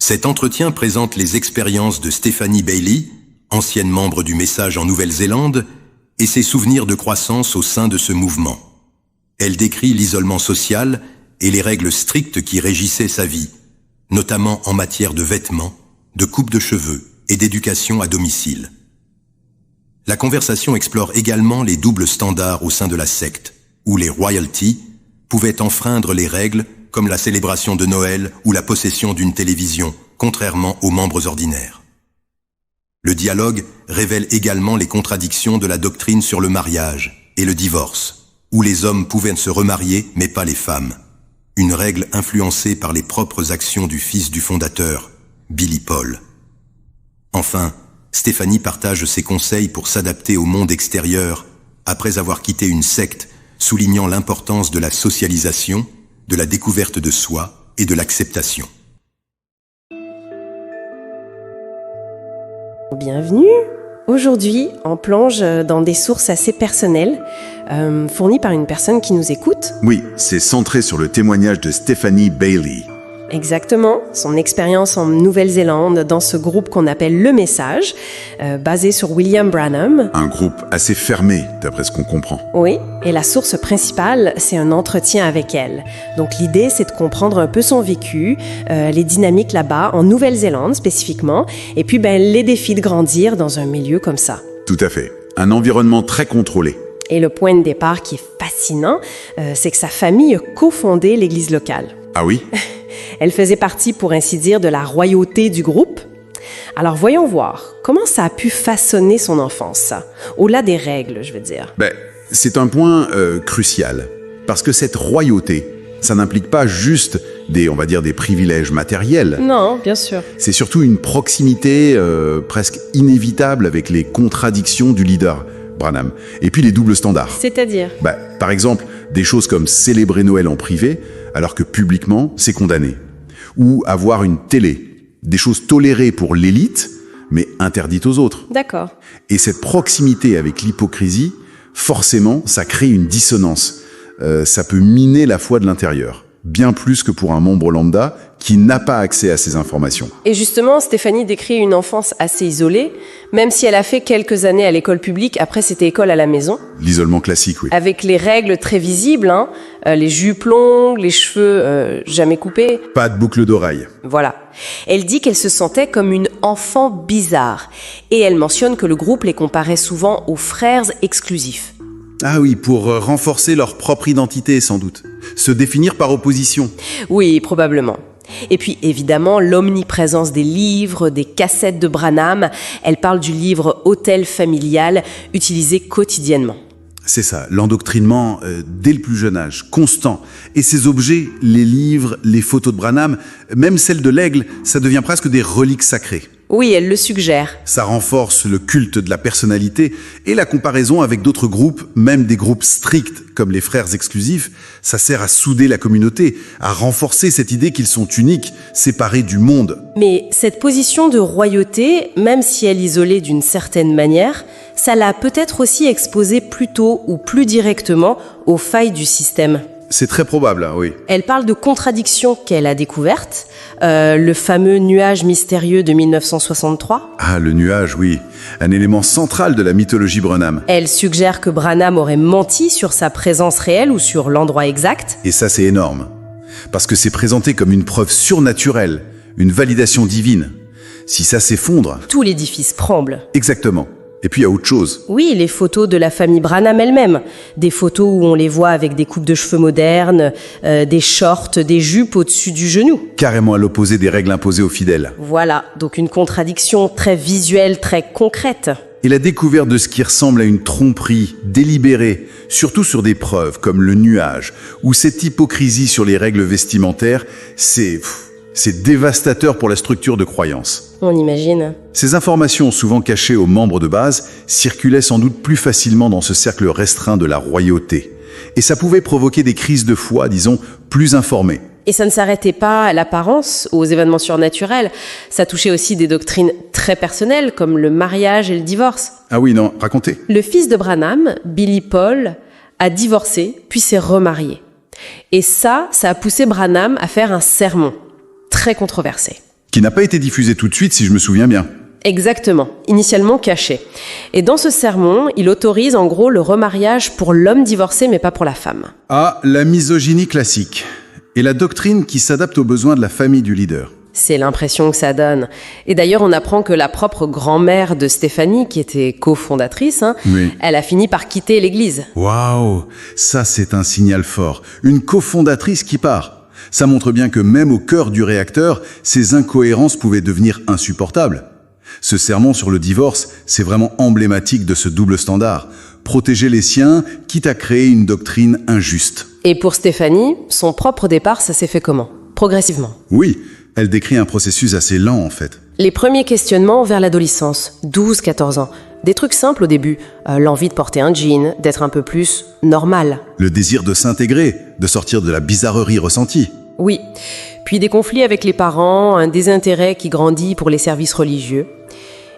Cet entretien présente les expériences de Stephanie Bailey, ancienne membre du Message en Nouvelle-Zélande, et ses souvenirs de croissance au sein de ce mouvement. Elle décrit l'isolement social et les règles strictes qui régissaient sa vie, notamment en matière de vêtements, de coupe de cheveux et d'éducation à domicile. La conversation explore également les doubles standards au sein de la secte, où les royalties pouvaient enfreindre les règles comme la célébration de Noël ou la possession d'une télévision, contrairement aux membres ordinaires. Le dialogue révèle également les contradictions de la doctrine sur le mariage et le divorce, où les hommes pouvaient se remarier mais pas les femmes, une règle influencée par les propres actions du fils du fondateur, Billy Paul. Enfin, Stephanie partage ses conseils pour s'adapter au monde extérieur après avoir quitté une secte, soulignant l'importance de la socialisation, de la découverte de soi et de l'acceptation. Bienvenue. Aujourd'hui, on plonge dans des sources assez personnelles, fournies par une personne qui nous écoute. Oui, c'est centré sur le témoignage de Stephanie Bailey. Exactement, son expérience en Nouvelle-Zélande dans ce groupe qu'on appelle Le Message, basé sur William Branham. Un groupe assez fermé, d'après ce qu'on comprend. Oui, et la source principale, c'est un entretien avec elle. Donc l'idée, c'est de comprendre un peu son vécu, les dynamiques là-bas, en Nouvelle-Zélande spécifiquement, et puis les défis de grandir dans un milieu comme ça. Tout à fait. Un environnement très contrôlé. Et le point de départ qui est fascinant, c'est que sa famille a cofondé l'église locale. Ah oui? Elle faisait partie, pour ainsi dire, de la royauté du groupe. Alors voyons voir, comment ça a pu façonner son enfance, ça? Au-delà des règles, je veux dire. C'est un point crucial. Parce que cette royauté, ça n'implique pas juste des privilèges matériels. Non, bien sûr. C'est surtout une proximité presque inévitable avec les contradictions du leader, Branham. Et puis les doubles standards. C'est-à-dire? Par exemple, des choses comme célébrer Noël en privé, alors que publiquement, c'est condamné. Ou avoir une télé. Des choses tolérées pour l'élite, mais interdites aux autres. D'accord. Et cette proximité avec l'hypocrisie, forcément, ça crée une dissonance. Ça peut miner la foi de l'intérieur. Bien plus que pour un membre lambda qui n'a pas accès à ces informations. Et justement, Stephanie décrit une enfance assez isolée, même si elle a fait quelques années à l'école publique, après c'était école à la maison. L'isolement classique, oui. Avec les règles très visibles, les jupes longues, les cheveux jamais coupés. Pas de boucle d'oreille. Voilà. Elle dit qu'elle se sentait comme une enfant bizarre. Et elle mentionne que le groupe les comparait souvent aux frères exclusifs. Ah oui, pour renforcer leur propre identité, sans doute. Se définir par opposition. Oui, probablement. Et puis évidemment, l'omniprésence des livres, des cassettes de Branham. Elle parle du livre Hôtel familial, utilisé quotidiennement. C'est ça, l'endoctrinement dès le plus jeune âge, constant. Et ces objets, les livres, les photos de Branham, même celles de l'aigle, ça devient presque des reliques sacrées. Oui, elle le suggère. Ça renforce le culte de la personnalité et la comparaison avec d'autres groupes, même des groupes stricts comme les frères exclusifs, ça sert à souder la communauté, à renforcer cette idée qu'ils sont uniques, séparés du monde. Mais cette position de royauté, même si elle isolait d'une certaine manière, ça l'a peut-être aussi exposée plus tôt ou plus directement aux failles du système. C'est très probable, oui. Elle parle de contradictions qu'elle a découvertes, le fameux nuage mystérieux de 1963. Ah, le nuage, oui. Un élément central de la mythologie Branham. Elle suggère que Branham aurait menti sur sa présence réelle ou sur l'endroit exact. Et ça, c'est énorme. Parce que c'est présenté comme une preuve surnaturelle, une validation divine. Si ça s'effondre... tout l'édifice tremble. Exactement. Et puis il y a autre chose. Oui, les photos de la famille Branham elle-même. Des photos où on les voit avec des coupes de cheveux modernes, des shorts, des jupes au-dessus du genou. Carrément à l'opposé des règles imposées aux fidèles. Voilà, donc une contradiction très visuelle, très concrète. Et la découverte de ce qui ressemble à une tromperie délibérée, surtout sur des preuves comme le nuage, ou cette hypocrisie sur les règles vestimentaires, c'est dévastateur pour la structure de croyance. On imagine. Ces informations, souvent cachées aux membres de base, circulaient sans doute plus facilement dans ce cercle restreint de la royauté. Et ça pouvait provoquer des crises de foi, disons, plus informées. Et ça ne s'arrêtait pas à l'apparence, aux événements surnaturels. Ça touchait aussi des doctrines très personnelles, comme le mariage et le divorce. Ah oui, non, racontez. Le fils de Branham, Billy Paul, a divorcé, puis s'est remarié. Et ça a poussé Branham à faire un sermon très controversé. Qui n'a pas été diffusé tout de suite, si je me souviens bien. Exactement, initialement caché. Et dans ce sermon, il autorise en gros le remariage pour l'homme divorcé mais pas pour la femme. Ah, la misogynie classique. Et la doctrine qui s'adapte aux besoins de la famille du leader. C'est l'impression que ça donne. Et d'ailleurs, on apprend que la propre grand-mère de Stéphanie, qui était cofondatrice, Oui. elle a fini par quitter l'église. Waouh, ça c'est un signal fort. Une cofondatrice qui part. Ça montre bien que même au cœur du réacteur, ces incohérences pouvaient devenir insupportables. Ce sermon sur le divorce, c'est vraiment emblématique de ce double standard. Protéger les siens, quitte à créer une doctrine injuste. Et pour Stéphanie, son propre départ, ça s'est fait comment? Progressivement. Oui, elle décrit un processus assez lent en fait. Les premiers questionnements vers l'adolescence, 12-14 ans. Des trucs simples au début, l'envie de porter un jean, d'être un peu plus normal. Le désir de s'intégrer, de sortir de la bizarrerie ressentie. Oui. Puis des conflits avec les parents, un désintérêt qui grandit pour les services religieux.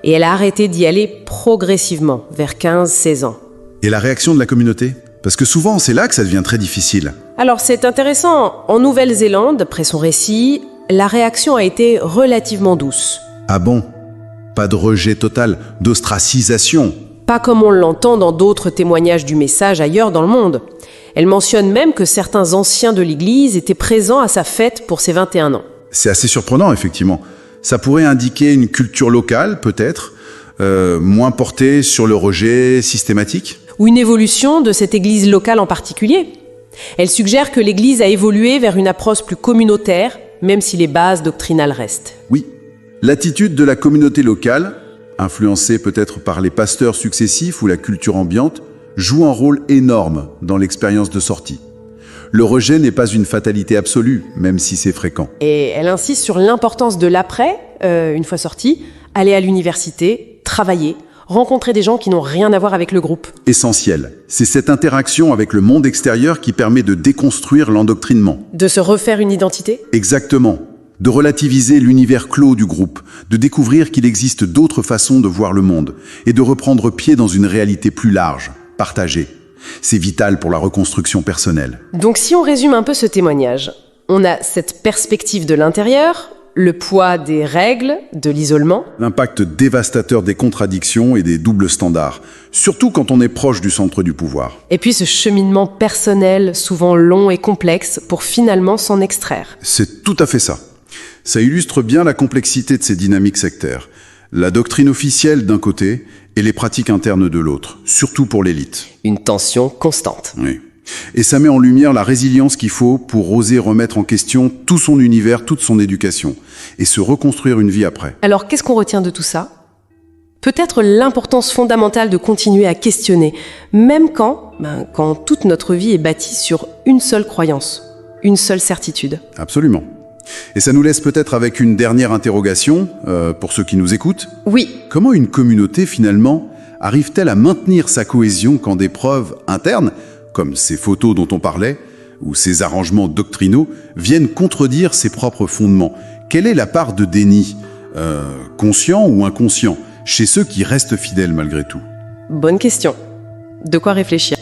Et elle a arrêté d'y aller progressivement, vers 15-16 ans. Et la réaction de la communauté? Parce que souvent, c'est là que ça devient très difficile. Alors c'est intéressant, en Nouvelle-Zélande, d'après son récit, la réaction a été relativement douce. Ah bon? Pas de rejet total, d'ostracisation. Pas comme on l'entend dans d'autres témoignages du message ailleurs dans le monde. Elle mentionne même que certains anciens de l'Église étaient présents à sa fête pour ses 21 ans. C'est assez surprenant, effectivement. Ça pourrait indiquer une culture locale, peut-être, moins portée sur le rejet systématique. Ou une évolution de cette Église locale en particulier. Elle suggère que l'Église a évolué vers une approche plus communautaire, même si les bases doctrinales restent. Oui, l'attitude de la communauté locale, influencée peut-être par les pasteurs successifs ou la culture ambiante, joue un rôle énorme dans l'expérience de sortie. Le rejet n'est pas une fatalité absolue, même si c'est fréquent. Et elle insiste sur l'importance de l'après, une fois sortie, aller à l'université, travailler, rencontrer des gens qui n'ont rien à voir avec le groupe. Essentiel. C'est cette interaction avec le monde extérieur qui permet de déconstruire l'endoctrinement. De se refaire une identité? Exactement. De relativiser l'univers clos du groupe, de découvrir qu'il existe d'autres façons de voir le monde, et de reprendre pied dans une réalité plus large, partagée. C'est vital pour la reconstruction personnelle. Donc si on résume un peu ce témoignage, on a cette perspective de l'intérieur, le poids des règles, de l'isolement, L'impact dévastateur des contradictions et des doubles standards, surtout quand on est proche du centre du pouvoir. et puis ce cheminement personnel, souvent long et complexe, pour finalement s'en extraire. C'est tout à fait ça. Ça illustre bien la complexité de ces dynamiques sectaires. La doctrine officielle d'un côté et les pratiques internes de l'autre, surtout pour l'élite. Une tension constante. Oui. Et ça met en lumière la résilience qu'il faut pour oser remettre en question tout son univers, toute son éducation, et se reconstruire une vie après. Alors qu'est-ce qu'on retient de tout ça? Peut-être l'importance fondamentale de continuer à questionner, même quand toute notre vie est bâtie sur une seule croyance, une seule certitude. Absolument. Et ça nous laisse peut-être avec une dernière interrogation, pour ceux qui nous écoutent. Oui, Comment une communauté, finalement, arrive-t-elle à maintenir sa cohésion quand des preuves internes, comme ces photos dont on parlait, ou ces arrangements doctrinaux, viennent contredire ses propres fondements? Quelle est la part de déni, conscient ou inconscient, chez ceux qui restent fidèles malgré tout? bonne question. De quoi réfléchir.